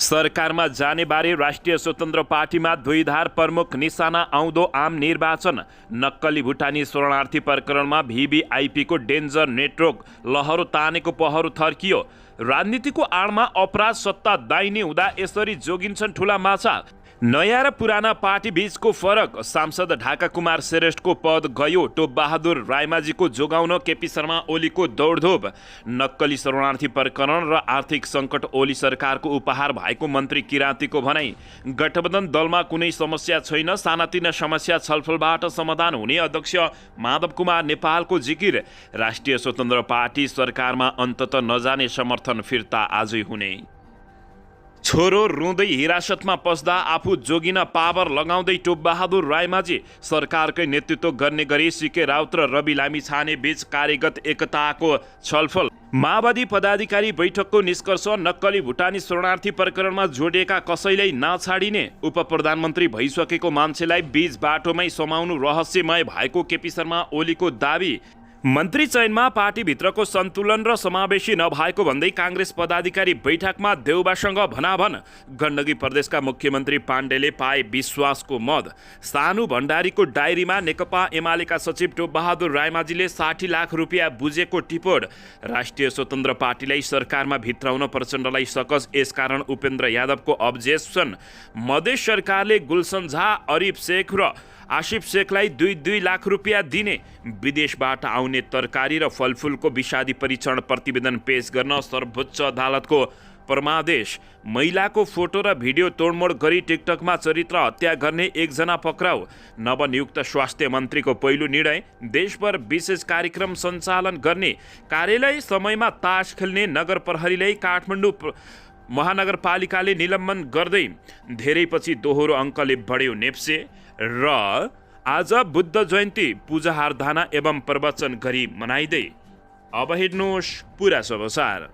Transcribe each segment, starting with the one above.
सरकारमा जाने बारे राष्ट्रिय स्वतन्त्र पार्टीमा द्वैधार प्रमुख निशाना आउँदो आम निर्वाचन। नक्कली भुटानी शरणार्थी प्रकरणमा VVIPको डेन्जर नेटवर्क लहरो तानेको पहरो थर्कियो। राजनीतिको आडमा अपराध सत्ता दाहिने हुँदा यसरी जोगिन्छन् ठुला माछा। नयाँ र पुराना पार्टी बीचको फरक। सांसद ढाका कुमार श्रेष्ठको पद गयो। टोप बहादुर रायमाझीको जोगाउन केपी शर्मा ओलीको दौडधोप। नक्कली शरणार्थी प्रकरण र आर्थिक सङ्कट ओली सरकारको उपहार भएको मन्त्री किराँतीको भनाई। गठबन्धन दलमा कुनै समस्या छैन, सानातिना समस्या छलफलबाट समाधान हुने अध्यक्ष माधव कुमार नेपालको जिकिर। राष्ट्रिय स्वतन्त्र पार्टी सरकारमा अन्तत नजाने समर्थन फिर्ता आजै हुने। छोरो रुँदै हिरासतमा पस्दा आफू जोगिन पावर लगाउँदै टोप बहादुर रायमाझी। सरकारकै नेतृत्व गर्ने गरी सीके राउत र रवि लामिछाने बीच कार्यगत एकताको छलफल। माओवादी पदाधिकारी बैठकको निष्कर्ष नक्कली भुटानी शरणार्थी प्रकरणमा जोडिएका कसैलाई नछाडिने। उप प्रधानमन्त्री भइसकेको मान्छेलाई बीच बाटोमै समाउनु रहस्यमय भएको केपी शर्मा ओलीको दाबी। मन्त्री चयनमा पार्टीभित्रको सन्तुलन र समावेशी नभएको भन्दै काङ्ग्रेस पदाधिकारी बैठकमा देउबासँग भनाभन। गण्डकी प्रदेशका मुख्यमन्त्री पाण्डेले पाए विश्वासको मत। सानु भण्डारीको डायरीमा नेकपा एमालेका सचिव टोप बहादुर रायमाझीले 60 लाख रुपियाँ बुझेको टिपोट। राष्ट्रिय स्वतन्त्र पार्टीलाई सरकारमा भित्राउन प्रचण्डलाई सकस, यसकारण उपेन्द्र यादवको अब्जेक्सन। मधेस सरकारले गुलसन झा, अरिफ शेख र आसिफ शेखलाई 2 लाख रुपियाँ दिने। विदेशबाट आउने तरकारी र फलफुलको विषादी परीक्षण प्रतिवेदन पेश गर्न सर्वोच्च अदालतको परमादेश। महिलाको फोटो र भिडियो तोडमोड गरी टिकटकमा चरित्र हत्या गर्ने एकजना पक्राउ। नवनियुक्त स्वास्थ्य मन्त्रीको पहिलो निर्णय, देशभर विशेष कार्यक्रम सञ्चालन गर्ने। कार्यालय समयमा तास खेल्ने नगर प्रहरीलाई काठमाडौँ महानगरपालिकाले निलम्बन गर्दै। धेरैपछि दोहोरो अङ्कले बढ्यो नेप्से। र आज बुद्ध जयन्ती, पूजा आराधना एवं प्रवचन गरी मनाइँदै। अब हेर्नुहोस् पुरा समाचार।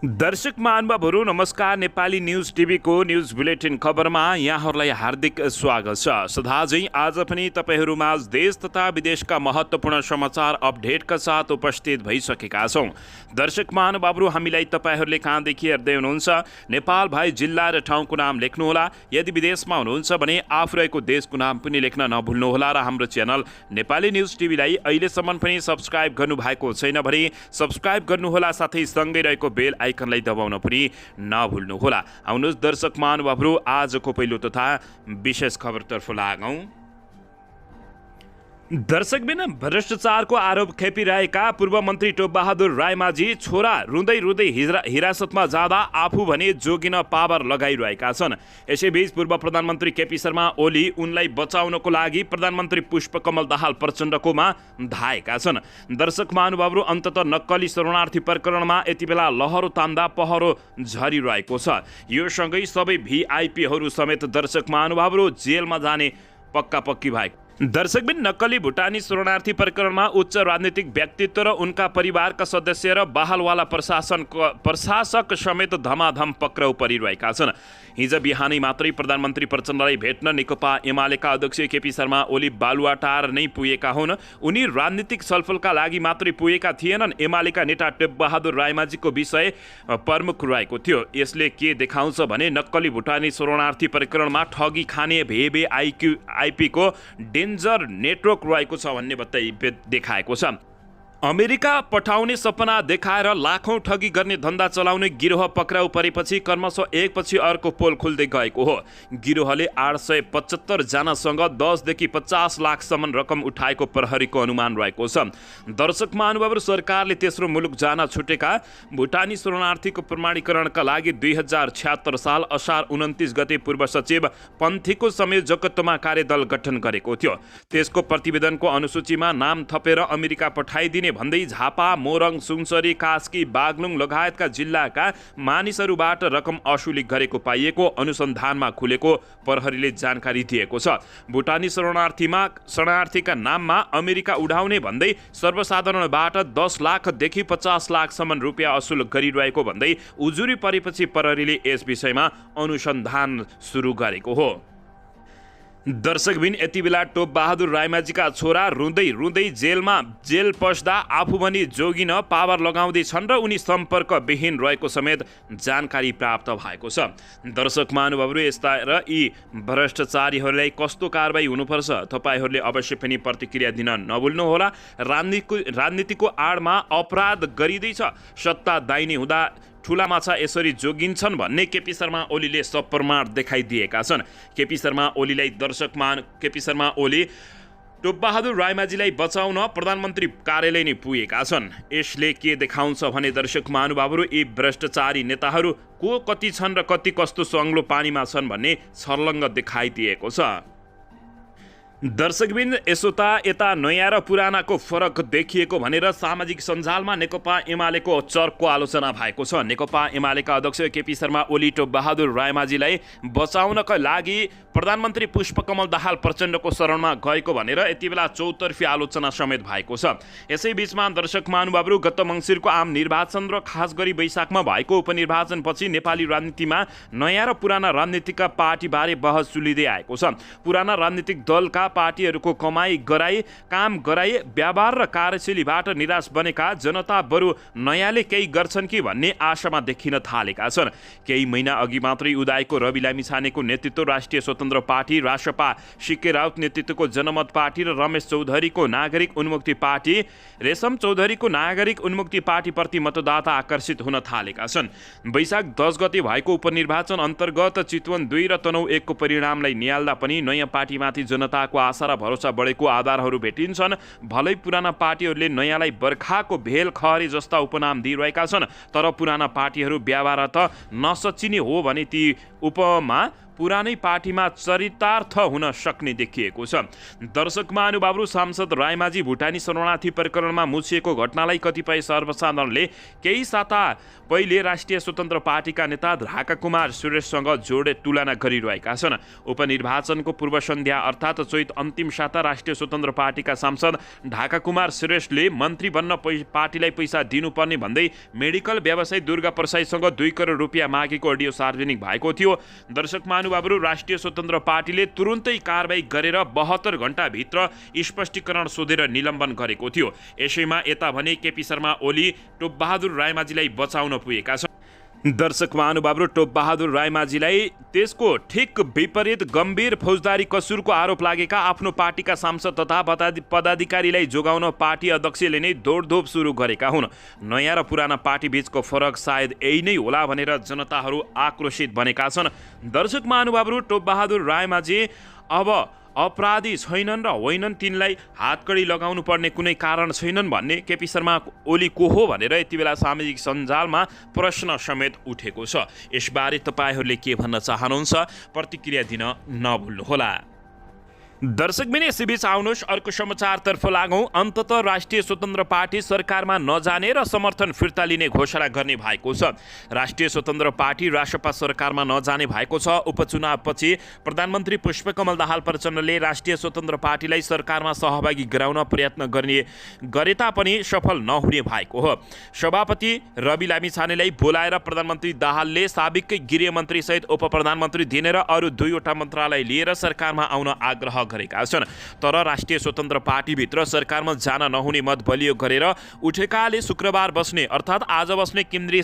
दर्शक महानुभावहरू नमस्कार। नेपाली न्युज टिभीको न्युज बुलेटिन खबरमा यहाँहरूलाई हार्दिक स्वागत छ। सदाझै आज पनि तपाईँहरूमाझ देश तथा विदेशका महत्त्वपूर्ण समाचार अपडेटका साथ उपस्थित भइसकेका छौँ। दर्शक महानुभावहरू, हामीलाई तपाईँहरूले कहाँदेखि हेर्दै हुनुहुन्छ नेपाल भाइ जिल्ला र ठाउँको नाम लेख्नुहोला। यदि विदेशमा हुनुहुन्छ भने आफू रहेको देशको नाम पनि लेख्न नभुल्नुहोला। र हाम्रो च्यानल नेपाली न्युज टिभीलाई अहिलेसम्म पनि सब्सक्राइब गर्नुभएको छैन भने सब्सक्राइब गर्नुहोला, साथै सँगै रहेको बेल आइकनलाई दबाउन पनि नभुल्नुहोला। आउनुहोस् दर्शक महानुभावहरू, आजको पहिलो तथा विशेष खबरतर्फ लागौँ। दर्शकबिन भ्रष्टाचारको आरोप खेपिरहेका पूर्व मन्त्री टोप बहादुर रायमाझी छोरा रुँदै रुँदै हिरासतमा जाँदा आफू भने जोगिन पावर लगाइरहेका छन्। यसैबीच पूर्व प्रधानमन्त्री केपी शर्मा ओली उनलाई बचाउनको लागि प्रधानमन्त्री पुष्पकमल दाहाल प्रचण्डकोमा धाएका छन्। दर्शक महानुभावहरू, अन्ततः नक्कली शरणार्थी प्रकरणमा यति बेला लहरो तान्दा पहरो झरिरहेको छ। यो सँगै सबै VIPहरू समेत दर्शक महानुभावहरू जेलमा जाने पक्की भएको। दर्शकबिन नक्कली भुटानी शरणार्थी प्रकरणमा उच्च राजनीतिक व्यक्तित्व र उनका परिवारका सदस्य र बहालवाला प्रशासक समेत धमाधम पक्राउ परिरहेका छन्। हिजो बिहानै मात्रै प्रधानमन्त्री प्रचण्डलाई भेट्न नेकपा एमालेका अध्यक्ष केपी शर्मा ओली बालुवाटार नै पुगेका हुन्। उनी राजनीतिक छलफलका लागि मात्रै पुगेका थिएनन्। एमालेका नेता टोप बहादुर रायमाझीको विषय प्रमुख रहेको थियो। यसले के देखाउँछ भने नक्कली भुटानी शरणार्थी प्रकरणमा ठगी खाने VVIPको डेन्जर नेटवर्क रहेको छ भन्ने देखाएको छ। अमेरिका पठाउने सपना देखाएर लाखौं ठगी गर्ने धन्दा चलाउने गिरोह पक्राउ परेपछि क्रमशः एकपछि अर्को पोल खुल्दै गएको हो। गिरोहले 875 जनासँग 10 देखि 50 लाखसम्म रकम उठाएको प्रहरीको अनुमान रहेको छ। दर्शक महानुभावहरू, सरकारले तेस्रो मुलुक जान छुटेका भुटानी शरणार्थीको प्रमाणीकरणका लागि 2076 साल असार 29 गते पूर्व सचिव पन्थीको संयोजकत्वमा कार्यदल गठन गरेको थियो। त्यसको प्रतिवेदनको अनुसूचीमा नाम थपेर अमेरिका पठाइदिने भन्दै झापा, मोरङ, सुनसरी, कास्की, बागलुङ लगायतका जिल्लाका मानिसहरूबाट रकम असुली गरेको पाइएको अनुसन्धानमा खुलेको प्रहरीले जानकारी दिएको छ। भुटानी शरणार्थीका नाममा अमेरिका उडाउने भन्दै सर्वसाधारणबाट 10 लाखदेखि 50 लाखसम्म रुपियाँ असुल गरिरहेको भन्दै उजुरी परेपछि प्रहरीले यस विषयमा अनुसन्धान सुरु गरेको हो। दर्शकबिन यति बेला टोप बहादुर रायमाझीका छोरा रुँदै रुँदै जेल पस्दा आफू भनी जोगिन पावर लगाउँदैछन् र उनी सम्पर्कविहीन रहेको समेत जानकारी प्राप्त भएको छ। दर्शक महानुभावहरू, यस्ता र यी भ्रष्टाचारीहरूलाई कस्तो कारबाही हुनुपर्छ तपाईँहरूले अवश्य पनि प्रतिक्रिया दिन नभुल्नुहोला। राजनीतिको आडमा अपराध गरिँदैछ, सत्ता दाहिने हुँदा ठुला माछा यसरी जोगिन्छन् भन्ने केपी शर्मा ओलीले सप्रमाण देखाइदिएका छन्। केपी शर्मा ओली टोपबहादुर रायमाझीलाई बचाउन प्रधानमन्त्री कार्यालय नै पुगेका छन्। यसले के देखाउँछ भने दर्शक महानुभावहरू, यी भ्रष्टाचारी नेताहरू को कति छन् र कति कस्तो सङ्लो पानीमा छन् भन्ने छर्लङ्ग देखाइदिएको छ। दर्शकबिन, यसोता यता नयाँ र पुरानाको फरक देखिएको भनेर सामाजिक सञ्जालमा नेकपा एमालेको चर्को आलोचना भएको छ। नेकपा एमालेका अध्यक्ष केपी शर्मा ओली टोपबहादुर रायमाझीलाई बचाउनका लागि प्रधानमन्त्री पुष्पकमल दाहाल प्रचण्डको शरणमा गएको भनेर यति बेला चौतर्फी आलोचना समेत भएको छ। यसैबीचमा दर्शक महानुभावहरू, गत मङ्सिरको आम निर्वाचन र खास गरी वैशाखमा भएको उपनिर्वाचनपछि नेपाली राजनीतिमा नयाँ र पुराना राजनीतिका पार्टीबारे बहस चुलिँदै आएको छ। पुराना राजनीतिक दलका पार्टीहरूको कमाई गराई, काम गराई, व्यवहार र कार्यशैलीबाट निराश बनेका जनता बरु नयाँले केही गर्छन् कि भन्ने आशामा देखिन थालेका छन्। केही महिना अघि मात्रै उदाएको रवि लामिछानेको नेतृत्व राष्ट्रिय स्वतन्त्र पार्टी, रासपा सिके राउत नेतृत्वको जनमत पार्टी र रमेश चौधरीको नागरिक उन्मुक्ति पार्टी, रेशम चौधरीको नागरिक उन्मुक्ति पार्टीप्रति मतदाता आकर्षित हुन थालेका छन्। वैशाख 10 गते भएको उपनिर्वाचन अन्तर्गत चितवन 2 र तनहुँ 1 को परिणामलाई निहाल्दा पनि नयाँ पार्टीमाथि जनताको आशा र भरोसा बढेको आधारहरू भेटिन्छन्। भलै पुराना पार्टीहरूले नयाँलाई बर्खाको भेल खहरे जस्ता उपनाम दिइरहेका छन्, तर पुराना पार्टीहरू व्यवहार त नसचिने हो भने ती उपमा पुरानै पार्टीमा चरितार्थ हुन सक्ने देखिएको छ। दर्शक महानुभावहरू, सांसद रायमाझी भुटानी शरणार्थी प्रकरणमा मुछिएको घटनालाई कतिपय सर्वसाधारणले केही साता पहिले राष्ट्रिय स्वतन्त्र पार्टीका नेता ढाका कुमार सुरेशसँग जोडे तुलना गरिरहेका छन्। उपनिर्वाचनको पूर्व सन्ध्या अर्थात् चैत अन्तिम साता राष्ट्रिय स्वतन्त्र पार्टीका सांसद ढाका कुमार सुरेशले मन्त्री बन्न पार्टीलाई पैसा दिनुपर्ने भन्दै मेडिकल व्यवसायी दुर्गा प्रसाईसँग 2 करोड रुपियाँ मागेको अडियो सार्वजनिक भएको थियो। दर्शक महानुभावहरू, राष्ट्रिय स्वतन्त्र पार्टीले तुरुन्तै कारबाही गरेर 72 घण्टाभित्र स्पष्टीकरण सोधेर निलम्बन गरेको थियो। यसैमा यता भने केपी शर्मा ओली टोपबहादुर रायमाझीलाई बचाउन पुगेका छन्। दर्शक महानुभावहरू, टोपबहादुर रायमाझीलाई त्यसको ठिक विपरीत गम्भीर फौजदारी कसुरको आरोप लागेका आफ्नो पार्टीका सांसद तथा पदाधिकारीलाई जोगाउन पार्टी अध्यक्षले नै दौडधोप सुरु गरेका हुन्। नयाँ र पुराना पार्टी बीचको फरक सायद यही नै होला भनेर जनताहरू आक्रोशित बनेका छन्। दर्शक महानुभावहरू, टोपबहादुर रायमाझी अब अपराधी छैनन् र होइनन्, तिनलाई हातकडी लगाउनु पर्ने कुनै कारण छैनन् भन्ने केपी शर्मा ओली को हो भनेर यति बेला सामाजिक सञ्जालमा प्रश्न समेत उठेको छ। यसबारे तपाईँहरूले के भन्न चाहनुहुन्छ? प्रतिक्रिया दिन नभुल्नुहोला। दर्शकबिन, यसैबीच आउनुहोस् अर्को समाचारतर्फ लागौँ। अन्ततः राष्ट्रिय स्वतन्त्र पार्टी सरकारमा नजाने र समर्थन फिर्ता लिने घोषणा गर्ने भएको छ। राष्ट्रिय स्वतन्त्र पार्टी रासपा सरकारमा नजाने भएको छ। उपचुनावपछि प्रधानमन्त्री पुष्पकमल दाहाल प्रचण्डले राष्ट्रिय स्वतन्त्र पार्टीलाई सरकारमा सहभागी गराउन प्रयत्न गरे तापनि सफल नहुने भएको हो। सभापति रवि लामिछानेलाई बोलाएर प्रधानमन्त्री दाहालले साबिकै गृहमन्त्रीसहित उपप्रधानमन्त्री दिने र अरू 2वटा मन्त्रालय लिएर सरकारमा आउन आग्रह गरेका छन्। तर राष्ट्रिय स्वतन्त्र पार्टीभित्र सरकारमा जान नहुने मत बलियो गरेर उठेकाले शुक्रबार बस्ने अर्थात् आज बस्ने केन्द्रीय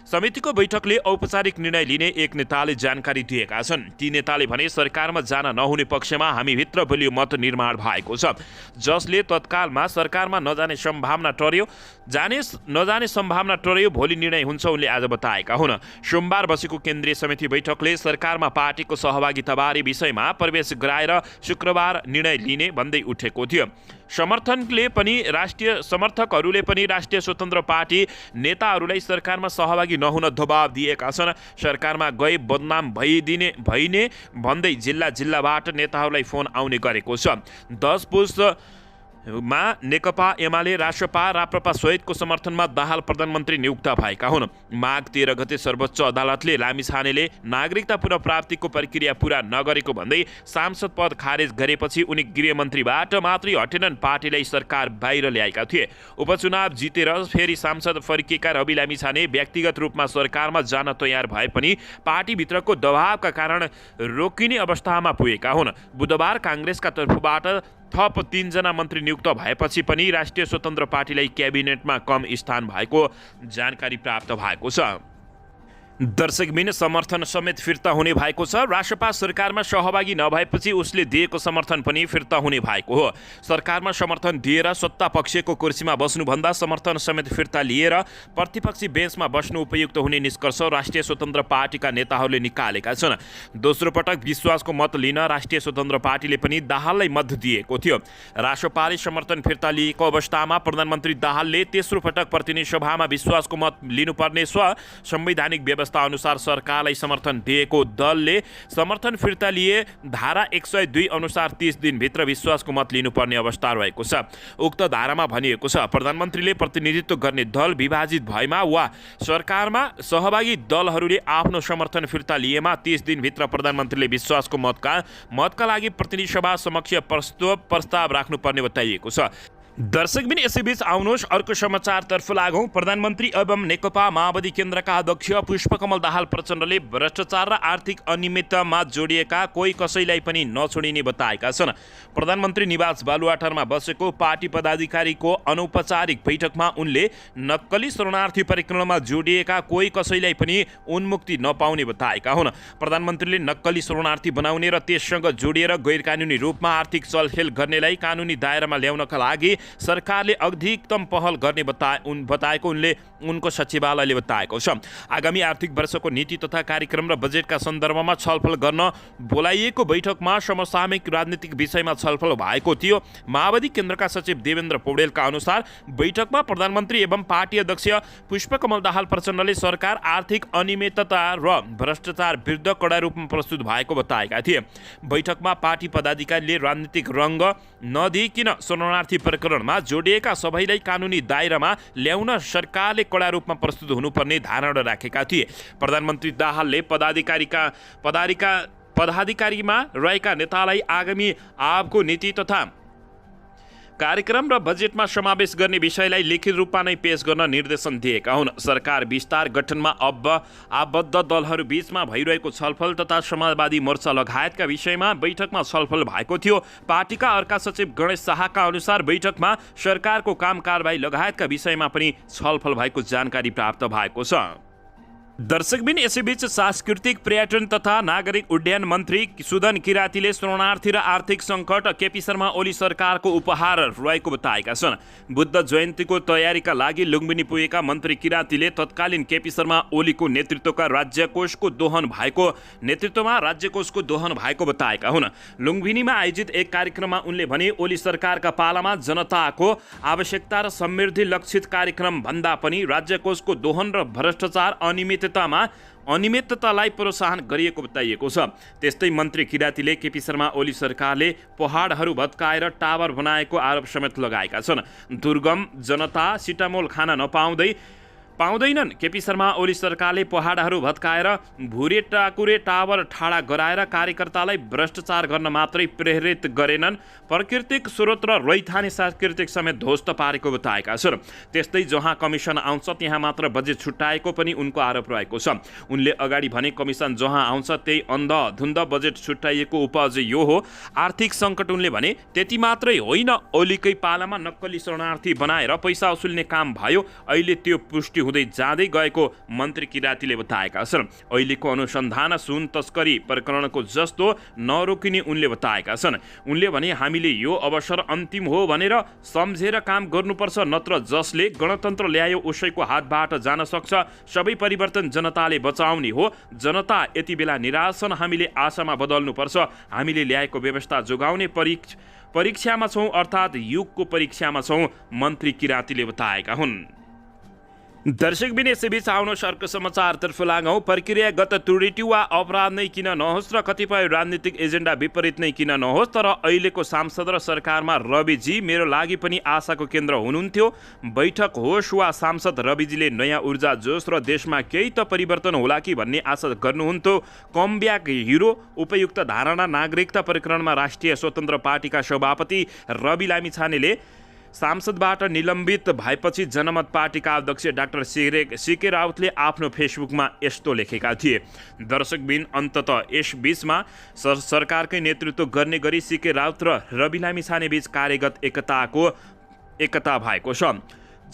समितिको बैठकले औपचारिक निर्णय लिने एक नेताले जानकारी दिएका छन्। ती नेताले भने सरकारमा जान नहुने पक्षमा हामीभित्र बलियो मत निर्माण भएको छ, जसले तत्कालमा सरकारमा नजाने सम्भावना टर्यो। नजाने सम्भावना टर्यो, भोलि निर्णय हुन्छ उनले आज बताएका हुन्। सोमबार बसेको केन्द्रीय समिति बैठकले सरकारमा पार्टीको सहभागिताबारे विषयमा प्रवेश गराएर शुक्रबार निर्णय लिने भन्दै उठेको थियो। समर्थकहरूले पनि राष्ट्रिय स्वतन्त्र पार्टी नेताहरूलाई सरकारमा सहभागी नहुन दबाब दिएका छन्। सरकारमा गए बदनाम भइने भन्दै जिल्लाबाट नेताहरूलाई फोन आउने गरेको छ। 10 पुस नेकपा एमाले रासपा राप्रपा सहितको समर्थनमा दाहाल प्रधानमन्त्री नियुक्त भएका हुन्। माघ 13 गते सर्वोच्च अदालतले लामिछानेले नागरिकता पुनर्प्राप्तिको प्रक्रिया पूरा नगरेको भन्दै सांसद पद खारेज गरेपछि उनी गृहमन्त्रीबाट मात्रै हटेनन्, पार्टीलाई सरकार बाहिर ल्याएका थिए। उपचुनाव जितेर फेरि सांसद फर्किएका रवि लामिछाने व्यक्तिगत रूपमा सरकारमा जान तयार भए पनि पार्टीभित्रको दबावका कारण रोकिने अवस्थामा पुगेका हुन्। बुधबार काङ्ग्रेसका तर्फबाट थप 3 जना मन्त्री नियुक्त भएपछि पनि राष्ट्रिय स्वतन्त्र पार्टीलाई क्याबिनेटमा कम स्थान भएको जानकारी प्राप्त भएको छ। दर्शकबिन समर्थन समेत फिर्ता हुने भएको छ। रासपा सरकारमा सहभागी नभएपछि उसले दिएको समर्थन पनि फिर्ता हुने भएको हो। सरकारमा समर्थन दिएर सत्ता पक्षको कुर्सीमा बस्नुभन्दा समर्थन समेत फिर्ता लिएर प्रतिपक्षी बेन्चमा बस्नु उपयुक्त हुने निष्कर्ष राष्ट्रिय स्वतन्त्र पार्टीका नेताहरूले निकालेका छन्। दोस्रो पटक विश्वासको मत लिन राष्ट्रिय स्वतन्त्र पार्टीले पनि दाहाललाई मत दिएको थियो। रासपाले समर्थन फिर्ता लिएको अवस्थामा प्रधानमन्त्री दाहालले तेस्रो पटक प्रतिनिधि सभामा विश्वासको मत लिनुपर्ने संवैधानिक व्यवस्था अनुसार सरकारलाई समर्थन दिएको दलले समर्थन फिर्ता लिए धारा 102 अनुसार 30 दिनभित्र विश्वासको मत लिनुपर्ने अवस्था रहेको छ। उक्त धारामा भनिएको छ, प्रधानमन्त्रीले प्रतिनिधित्व गर्ने दल विभाजित भएमा वा सरकारमा सहभागी दलहरूले आफ्नो समर्थन फिर्ता लिएमा 30 दिनभित्र प्रधानमन्त्रीले विश्वासको मतका लागि प्रतिनिधि सभा समक्ष प्रस्ताव राख्नुपर्ने बताइएको छ। दर्शकबिन यसैबीच आउनुहोस् अर्को समाचारतर्फ लागौँ। प्रधानमन्त्री एवं नेकपा माओवादी केन्द्रका अध्यक्ष पुष्पकमल दाहाल प्रचण्डले भ्रष्टाचार र आर्थिक अनियमिततामा जोडिएका कोही कसैलाई पनि नछोडिने बताएका छन्। प्रधानमन्त्री निवास बालुवाटारमा बसेको पार्टी पदाधिकारीको अनौपचारिक बैठकमा उनले नक्कली शरणार्थी परिक्रमामा जोडिएका कोही कसैलाई पनि उन्मुक्ति नपाउने बताएका हुन्। प्रधानमन्त्रीले नक्कली शरणार्थी बनाउने र त्यससँग जोडिएर गैरकानुनी रूपमा आर्थिक चलखेल गर्नेलाई कानुनी दायरामा ल्याउनका लागि सरकारले अधिकतम पहल गर्ने बताएको उनको सचिवालयले बताएको छ। आगामी आर्थिक वर्षको नीति तथा कार्यक्रम र बजेटका सन्दर्भमा छलफल गर्न बोलाइएको बैठकमा समसामयिक राजनीतिक विषयमा छलफल भएको थियो। माओवादी केन्द्रका सचिव देवेन्द्र पौडेलका अनुसार बैठकमा प्रधानमन्त्री एवं पार्टी अध्यक्ष पुष्पकमल दाहाल प्रचण्डले सरकार आर्थिक अनियमितता र भ्रष्टाचार विरुद्ध कडा रूपमा प्रस्तुत भएको बताएका थिए। बैठकमा पार्टी पदाधिकारीले राजनीतिक रङ्ग नदिइकन शरणार्थी प्रकरणमा जोडिएका सबैलाई कानुनी दायरामा ल्याउन सरकारले कडा रूपमा प्रस्तुत हुनुपर्ने धारणा राखेका थिए। प्रधानमन्त्री दाहालले पदाधिकारीमा रहेका नेतालाई आगामी आबको नीति तथा कार्यक्रम र बजेटमा समावेश गर्ने विषयलाई लिखित रूपमा नै पेश गर्न निर्देशन दिएका हुन्। सरकार विस्तार गठनमा आबद्ध दलहरू बीचमा भइरहेको छलफल तथा समाजवादी मोर्चा लगायतका विषयमा बैठकमा छलफल भएको थियो। पार्टीका अर्का सचिव गणेश शाहका अनुसार बैठकमा सरकारको काम कारबाही लगायतका विषयमा पनि छलफल भएको जानकारी प्राप्त भएको छ। दर्शकबिन यसैबीच सांस्कृतिक पर्यटन तथा नागरिक उड्डयन मन्त्री सुदन किरातीले शरणार्थी र आर्थिक सङ्कट केपी शर्मा ओली सरकारको उपहार रहेको बताएका छन्। बुद्ध जयन्तीको तयारीका लागि लुम्बिनी पुगेका मन्त्री किरातीले तत्कालीन केपी शर्मा ओलीको नेतृत्वमा राज्यकोषको दोहन भएको बताएका हुन्। लुम्बिनीमा आयोजित एक कार्यक्रममा उनले भने ओली सरकारका पालामा जनताको आवश्यकता र समृद्धि लक्षित कार्यक्रम भन्दा पनि राज्यकोषको दोहन र भ्रष्टाचार अनियमिततालाई प्रोत्साहन गरिएको बताइएको छ। त्यस्तै मन्त्री किरातीले केपी शर्मा ओली सरकारले पहाडहरू भत्काएर टावर बनाएको आरोप समेत लगाएका छन्। दुर्गम जनता सिटामोल खान पाउँदैनन्। केपी शर्मा ओली सरकारले पहाडहरू भत्काएर भुरे टाकुरे टावर ठाडा गराएर कार्यकर्तालाई भ्रष्टाचार गर्न मात्रै प्रेरित गरेनन्, प्राकृतिक स्रोत र रैथाने सांस्कृतिक समेत ध्वस्त पारेको बताएका छन्। त्यस्तै जहाँ कमिसन आउँछ त्यहाँ मात्र बजेट छुट्याएको पनि उनको आरोप रहेको छ। उनले अगाडि भने कमिसन जहाँ आउँछ त्यही अन्धधुन्ध बजेट छुट्याइएको उपज यो हो। आर्थिक सङ्कट उनले भने त्यति मात्रै होइन, ओलीकै पालामा नक्कली शरणार्थी बनाएर पैसा असुल्ने काम भयो। अहिले त्यो पुष्टि हुँदै जाँदै गएको मन्त्री किरातीले बताएका छन्। अहिलेको अनुसन्धान सुन तस्करी प्रकरणको जस्तो नरोकिने उनले बताएका छन्। उनले भने हामीले यो अवसर अन्तिम हो भनेर सम्झेर काम गर्नुपर्छ, नत्र जसले गणतन्त्र ल्यायो उसैको हातबाट जान सक्छ। सबै परिवर्तन जनताले बचाउने हो। जनता यति बेला निराश छन्, हामीले आशामा बदल्नुपर्छ। हामीले ल्याएको व्यवस्था जोगाउने परीक्षामा छौँ, अर्थात् युगको परीक्षामा छौँ, मन्त्री किरातीले बताएका हुन्। दर्शकबिन यसैबीच आउनुहोस् अर्को समाचारतर्फ लागौँ। प्रक्रियागत त्रुटि वा अपराध नै किन नहोस् र कतिपय राजनीतिक एजेन्डा विपरीत नै किन नहोस्, तर अहिलेको सांसद र सरकारमा रविजी मेरो लागि पनि आशाको केन्द्र हुनुहुन्थ्यो। बैठक होस् वा सांसद रविजीले नयाँ ऊर्जा जोस र देशमा केही त परिवर्तन होला कि भन्ने आशा गर्नुहुन्थ्यो। कमब्याक हिरो उपयुक्त धारणा नागरिकता प्रकरणमा राष्ट्रिय स्वतन्त्र पार्टीका सभापति रवि लामिछानेले सांसदबाट निलम्बित भएपछि जनमत पार्टीका अध्यक्ष डाक्टर सीके राउतले आफ्नो फेसबुकमा यस्तो लेखेका थिए। दर्शकबिन अन्ततः यस बीचमा सरकारकै नेतृत्व गर्ने गरी सीके राउत र रवि लामिछाने बीच कार्यगत एकता भएको छ।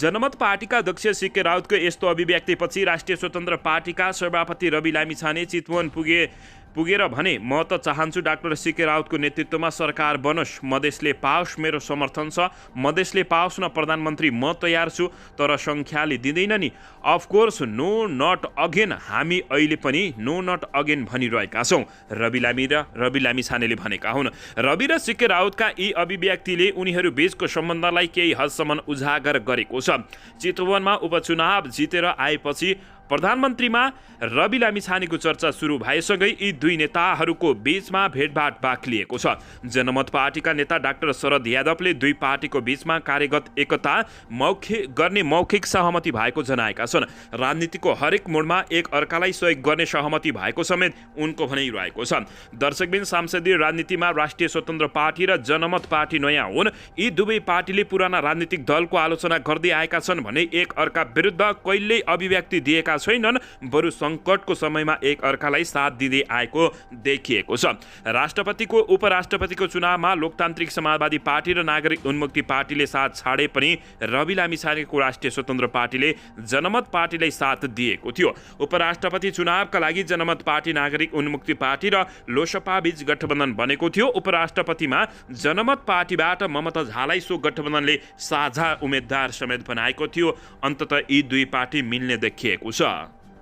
जनमत पार्टीका अध्यक्ष सीके राउतको यस्तो अभिव्यक्तिपछि राष्ट्रिय स्वतन्त्र पार्टीका सभापति रवि लामिछाने चितवन पुगेर भने म त चाहन्छु डाक्टर सीके राउतको नेतृत्वमा सरकार बनोस्, मधेसले पाओस्, मेरो समर्थन छ, मधेसले पाओस् न प्रधानमन्त्री म तयार छु, तर सङ्ख्याले दिँदैन नि। अफकोर्स नो नट अगेन, हामी अहिले पनि नो नट अगेन भनिरहेका छौँ, रवि लामिछानेले भनेका हुन्। रवि र सीके राउतका यी अभिव्यक्तिले उनीहरू बीचको सम्बन्धलाई केही हदसम्म उजागर गरेको छ। चितवनमा उपचुनाव जितेर आएपछि प्रधानमन्त्रीमा रवि लामिछानेको चर्चा सुरु भएसँगै यी दुई नेताहरूको बीचमा भेटभाट बाक्लिएको छ। जनमत पार्टीका नेता डाक्टर शरद यादवले दुई पार्टीको बीचमा कार्यगत एकता गर्ने मौखिक सहमति भएको जनाएका छन्। राजनीतिको हरेक मोडमा एक अर्कालाई सहयोग गर्ने सहमति भएको समेत उनको भनाइरहेको छ। दर्शकबिन संसदीय राजनीतिमा राष्ट्रिय स्वतन्त्र पार्टी र जनमत पार्टी नयाँ हुन्। यी दुवै पार्टीले पुराना राजनीतिक दलको आलोचना गर्दै आएका छन् भने एक अर्का विरुद्ध कहिल्यै अभिव्यक्ति दिएका छैनन्, बरु सङ्कटको समयमा एक अर्कालाई साथ दिँदै आएको देखिएको छ। राष्ट्रपतिको उपराष्ट्रपतिको चुनावमा लोकतान्त्रिक समाजवादी पार्टी र नागरिक उन्मुक्ति पार्टीले साथ छाडे पनि रवि लामिछानेको राष्ट्रिय स्वतन्त्र पार्टीले जनमत पार्टीलाई साथ दिएको थियो। उपराष्ट्रपति चुनावका लागि जनमत पार्टी, नागरिक उन्मुक्ति पार्टी र लोसपा बीच गठबन्धन बनेको थियो। उपराष्ट्रपतिमा जनमत पार्टीबाट ममता झालाई सो गठबन्धनले साझा उम्मेद्वार समेत बनाएको थियो। अन्ततः यी दुई पार्टी मिल्ने देखिएको छ।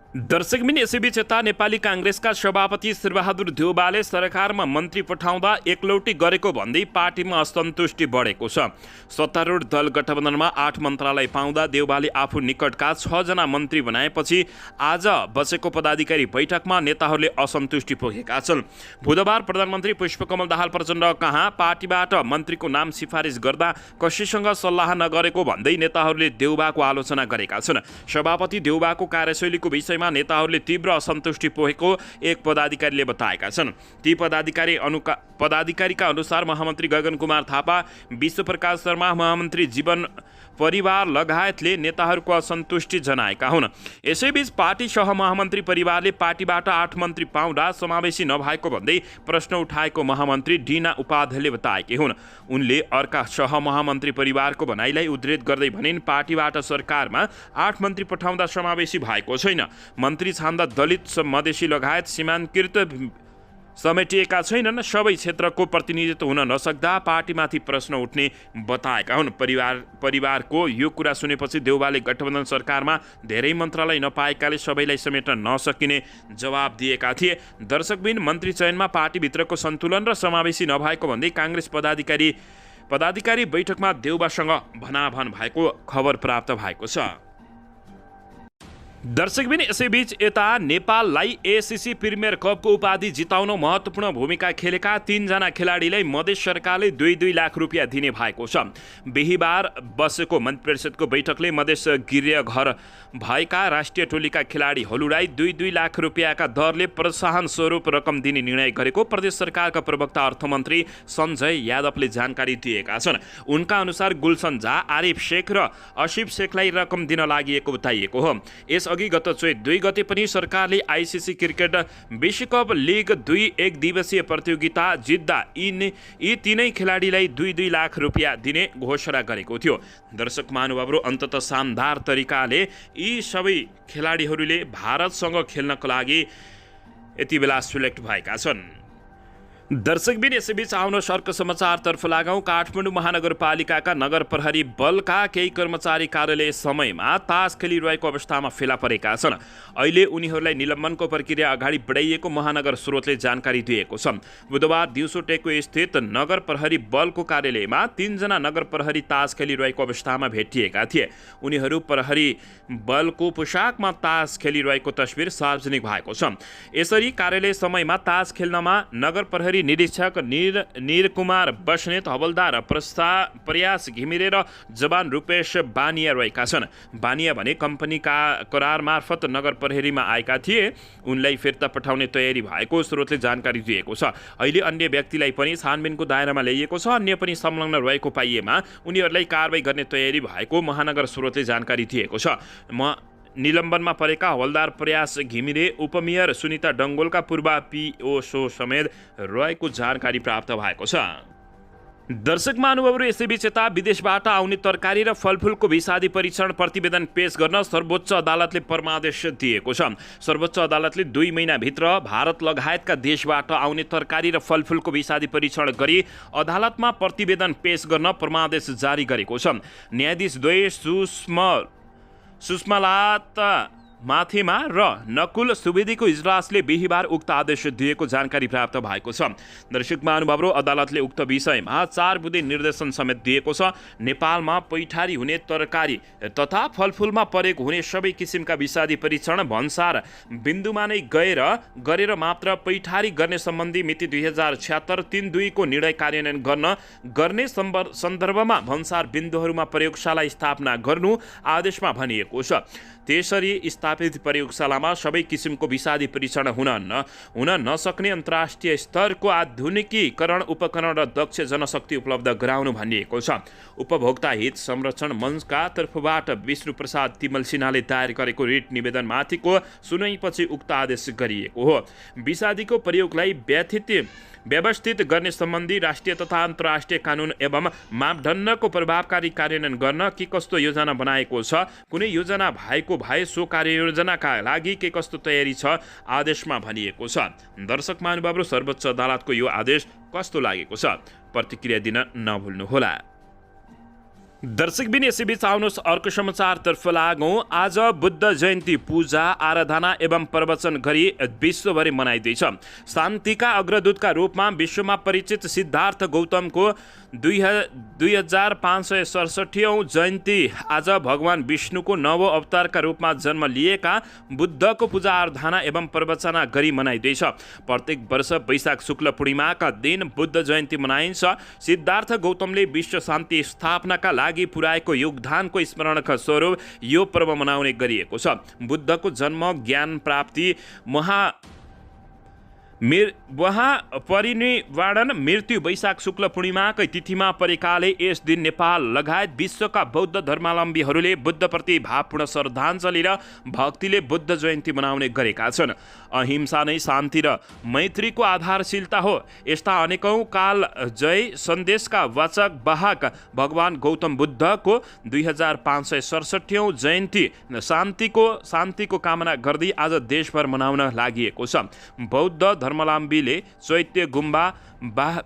दर्शकबिन यसैबीच यता नेपाली काङ्ग्रेसका सभापति शेरबहादुर देउवाले सरकारमा मन्त्री पठाउँदा एकलौटी गरेको भन्दै पार्टीमा असन्तुष्टि बढेको छ। सत्तारूढ दल गठबन्धनमा 8 मन्त्रालय पाउँदा देउवाले आफू निकटका 6 जना मन्त्री बनाएपछि आज बसेको पदाधिकारी बैठकमा नेताहरूले असन्तुष्टि पोखेका छन्। बुधबार प्रधानमन्त्री पुष्पकमल दाहाल प्रचण्ड कहाँ पार्टीबाट मन्त्रीको नाम सिफारिस गर्दा कसैसँग सल्लाह नगरेको भन्दै नेताहरूले देउवाको आलोचना गरेका छन्। सभापति देउवाको कार्यशैलीको विषयमा नेताहरूले तीव्र असन्तुष्टि पोखेको एक पदाधिकारीले बताएका छन्। ती पदाधिकारीका अनुसार महामन्त्री गगन कुमार थापा, विश्वप्रकाश शर्मा, महामन्त्री जीवन परिवार लगायतले नेताहरूको असन्तुष्टि जनाएका हुन्। यसैबीच पार्टी सहमहामन्त्री परिवारले पार्टीबाट 8 मन्त्री पाउँदा समावेशी नभएको भन्दै प्रश्न उठाएको महामन्त्री डिना उपाध्यायले बताएकी हुन्। उनले अर्का सहमहामन्त्री परिवारको भनाइलाई उद्धृत गर्दै भनिन्, पार्टीबाट सरकारमा 8 मन्त्री पठाउँदा समावेशी भएको छैन। मन्त्री छान्दा दलित, मधेसी लगायत सीमाङ्कृत समेटिएका छैनन्। सबै क्षेत्रको प्रतिनिधित्व हुन नसक्दा पार्टीमाथि प्रश्न उठ्ने बताएका हुन्। परिवारको यो कुरा सुनेपछि देउवाले गठबन्धन सरकारमा धेरै मन्त्रालय नपाएकाले सबैलाई समेट्न नसकिने जवाब दिएका थिए। दर्शकबिन मन्त्री चयनमा पार्टीभित्रको सन्तुलन र समावेशी नभएको भन्दै काङ्ग्रेस पदाधिकारी बैठकमा देउवासँग भनाभन भएको खबर प्राप्त भएको छ। दर्शकबिन यसैबीच यता नेपाललाई एसिसी प्रिमियर कपको उपाधि जिताउन महत्त्वपूर्ण भूमिका खेलेका 3 जना खेलाडीलाई मधेस सरकारले 2-2 लाख रुपियाँ दिने भएको छ। बिहिबार बसेको मन्त्री परिषदको बैठकले मधेस गृहघर भएका राष्ट्रिय टोलीका खेलाडीहरूलाई 2-2 लाख रुपियाँका दरले प्रोत्साहन स्वरूप रकम दिने निर्णय गरेको प्रदेश सरकारका प्रवक्ता अर्थमन्त्री सञ्जय यादवले जानकारी दिएका छन्। उनका अनुसार गुलसन झा, आरिफ शेख र असिफ शेखलाई रकम दिन लागि बताइएको हो। यसअघि गत चैत 2 गते पनि सरकारले आइसिसी क्रिकेट विश्वकप लिग 2 एक दिवसीय प्रतियोगिता जित्दा यी तीनै खेलाडीलाई 2-2 लाख रुपियाँ दिने घोषणा गरेको थियो। दर्शक महानुभावहरू, अन्ततः शानदार तरिकाले यी सबै खेलाडीहरूले भारतसँग खेल्नको लागि यति बेला सिलेक्ट भएका छन्। दर्शकबिन यसैबीच आउनुहोस् अर्को समाचारतर्फ लागौँ। काठमाडौँ महानगरपालिकाका नगर प्रहरी बलका केही कर्मचारी कार्यालय समयमा तास खेलिरहेको अवस्थामा फेला परेका छन्। अहिले उनीहरूलाई निलम्बनको प्रक्रिया अगाडि बढाइएको महानगर स्रोतले जानकारी दिएको छ। बुधबार दिउँसो टेकु स्थित नगर प्रहरी बलको कार्यालयमा 3 जना नगर प्रहरी तास खेलिरहेको अवस्थामा भेटिएका थिए। उनीहरू प्रहरी बलको पोसाकमा तास खेलिरहेको तस्बिर सार्वजनिक भएको छ। यसरी कार्यालय समयमा तास खेल्नमा नगर प्रहरी निरीक्षक निरकुमार बस्नेत, हवलदार प्रयास घिमिरे र जवान रूपेश बानिया रहेका छन्। बानिया भने कम्पनीका करार मार्फत नगर प्रहरीमा आएका थिए। उनलाई फिर्ता पठाउने तयारी भएको स्रोतले जानकारी दिएको छ। अहिले अन्य व्यक्तिलाई पनि छानबिनको दायरामा ल्याइएको छ। अन्य पनि संलग्न रहेको पाइएमा उनीहरूलाई कारबाही गर्ने तयारी भएको महानगर स्रोतले जानकारी दिएको छ। निलम्बनमा परेका हवलदार प्रयास घिमिरे, उपमेयर सुनिता डङ्गोलका पूर्व पिओसो समेत रहेको जानकारी प्राप्त भएको छ। दर्शक महानुभावहरू, यसैबीच यता विदेशबाट आउने तरकारी र फलफुलको भिसादी परीक्षण प्रतिवेदन पेश गर्न सर्वोच्च अदालतले परमादेश दिएको छ। सर्वोच्च अदालतले 2 महिनाभित्र भारत लगायतका देशबाट आउने तरकारी र फलफुलको भिसादी परीक्षण गरी अदालतमा प्रतिवेदन पेश गर्न परमादेश जारी गरेको छ। न्यायाधीश द्वय सुषमालात माथिमा र नकुल सुवेदीको इजलासले बिहिबार उक्त आदेश दिएको जानकारी प्राप्त भएको छ। दर्शक महानुभावहरू, अदालतले उक्त विषयमा 4 बुँदे निर्देशन समेत दिएको छ। नेपालमा पैठारी हुने तरकारी तथा फलफुलमा प्रयोग हुने सबै किसिमका विषादी परीक्षण भन्सार बिन्दुमा नै गरेर मात्र पैठारी गर्ने सम्बन्धी मिति 2076-3-2 को निर्णय कार्यान्वयन गर्ने सन्दर्भमा भन्सार बिन्दुहरूमा प्रयोगशाला स्थापना गर्नु आदेशमा भनिएको छ। त्यसरी स्थापित प्रयोगशालामा सबै किसिमको विषादी परीक्षण हुन नसक्ने अन्तर्राष्ट्रिय स्तरको आधुनिकीकरण उपकरण र दक्ष जनशक्ति उपलब्ध गराउनु भनिएको छ। उपभोक्ता हित संरक्षण मञ्चका तर्फबाट विष्णु प्रसाद तिमल सिन्हाले दायर गरेको रिट निवेदनमाथिको सुनवाईपछि उक्त आदेश गरिएको हो। विषादीको प्रयोगलाई व्यवस्थित गर्ने सम्बन्धी राष्ट्रिय तथा अन्तर्राष्ट्रिय कानुन एवं मापदण्डको प्रभावकारी कार्यान्वयन गर्न के कस्तो योजना बनाएको छ, कुनै योजना भएको भए सो कार्ययोजनाका लागि के कस्तो तयारी छ, आदेशमा भनिएको छ। दर्शक महानुभावहरू, सर्वोच्च अदालतको यो आदेश कस्तो लागेको छ, प्रतिक्रिया दिन नभुल्नुहोला। दर्शकबिन यसैबीच आउनुहोस् अर्को समाचारतर्फ लागौँ। आज बुद्ध जयन्ती पूजा आराधना एवं प्रवचन गरी विश्वभरि मनाइँदैछ। शान्तिका अग्रदूतका रूपमा विश्वमा परिचित सिद्धार्थ गौतमको 2567औं जयन्ती आज भगवान विष्णुको नव अवतारका रूपमा जन्म लिएका बुद्धको पूजा आराधना एवं प्रवचना गरी मनाइँदैछ। प्रत्येक वर्ष वैशाख शुक्ल पूर्णिमाका दिन बुद्ध जयन्ती मनाइन्छ। सिद्धार्थ गौतमले विश्व शान्ति स्थापनाका लागि पुर्याएको योगदानको स्मरणका स्वरूप यो पर्व मनाउने गरिएको छ। बुद्धको जन्म, ज्ञान प्राप्ति, परिनिर्वाण, मृत्यु वैशाख शुक्ल पूर्णिमाकै तिथिमा परेकाले यस दिन नेपाल लगायत विश्वका बौद्ध धर्मावलम्बीहरूले बुद्धप्रति भावपूर्ण श्रद्धाञ्जली र भक्तिले बुद्ध जयन्ती मनाउने गरेका छन्। अहिंसा नै शान्ति र मैत्रीको आधारशीलता हो। यस्ता अनेकौं काल जय सन्देशका वाचक वाहक भगवान गौतम बुद्धको 2567औं जयन्ती शान्तिको कामना गर्दै आज देशभर मनाउन लागि छ। बौद्ध धर्मावलम्बीले चैत्य गुम्बा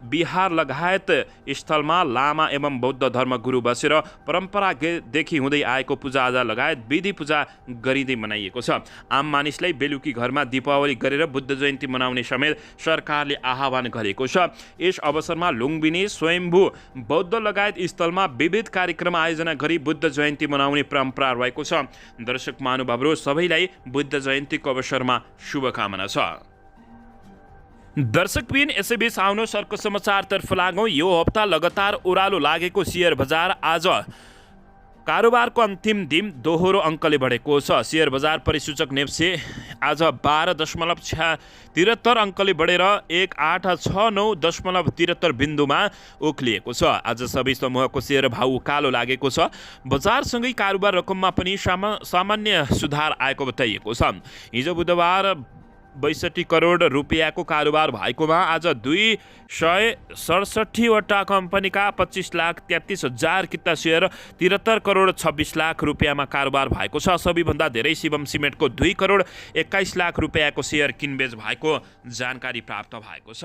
बिहार लगायत स्थलमा लामा एवं बौद्ध धर्मगुरु बसेर परम्परादेखि हुँदै आएको पूजाआजा लगायत विधि पूजा गरिँदै मनाइएको छ। आम मानिसलाई बेलुकी घरमा दीपावली गरेर बुद्ध जयन्ती मनाउने समेत सरकारले आह्वान गरेको छ। यस अवसरमा लुम्बिनी, स्वयम्भू बौद्ध लगायत स्थलमा विविध कार्यक्रम आयोजना गरी बुद्ध जयन्ती मनाउने परम्परा रहेको छ। दर्शक महानुभावहरू, सबैलाई बुद्ध जयन्तीको अवसरमा शुभकामना छ। दर्शकबिन यसैबीच आउनुहोस् अर्को समाचारतर्फ लागौँ। यो हप्ता लगातार ओह्रालो लागेको शेयर बजार आज कारोबारको अन्तिम दिन दोहोरो अङ्कले बढेको छ। शेयर बजार परिसूचक नेप्से आज 12.73 अङ्कले बढेर 1869.73 बिन्दुमा उक्लिएको छ। आज सबै समूहको शेयर भाउ उकालो लागेको छ। बजारसँगै कारोबार रकममा पनि सामान्य सुधार आएको बताइएको छ। हिजो बुधबार 62 करोड रुपियाँको कारोबार भएकोमा आज 267 वटा कम्पनीका 25,33,000 किता शेयर 73 करोड 26 लाख रुपियाँमा कारोबार भएको छ। सबैभन्दा धेरै शिवम सिमेन्टको 2 करोड 21 लाख रुपियाँको शेयर किनबेच भएको जानकारी प्राप्त भएको छ।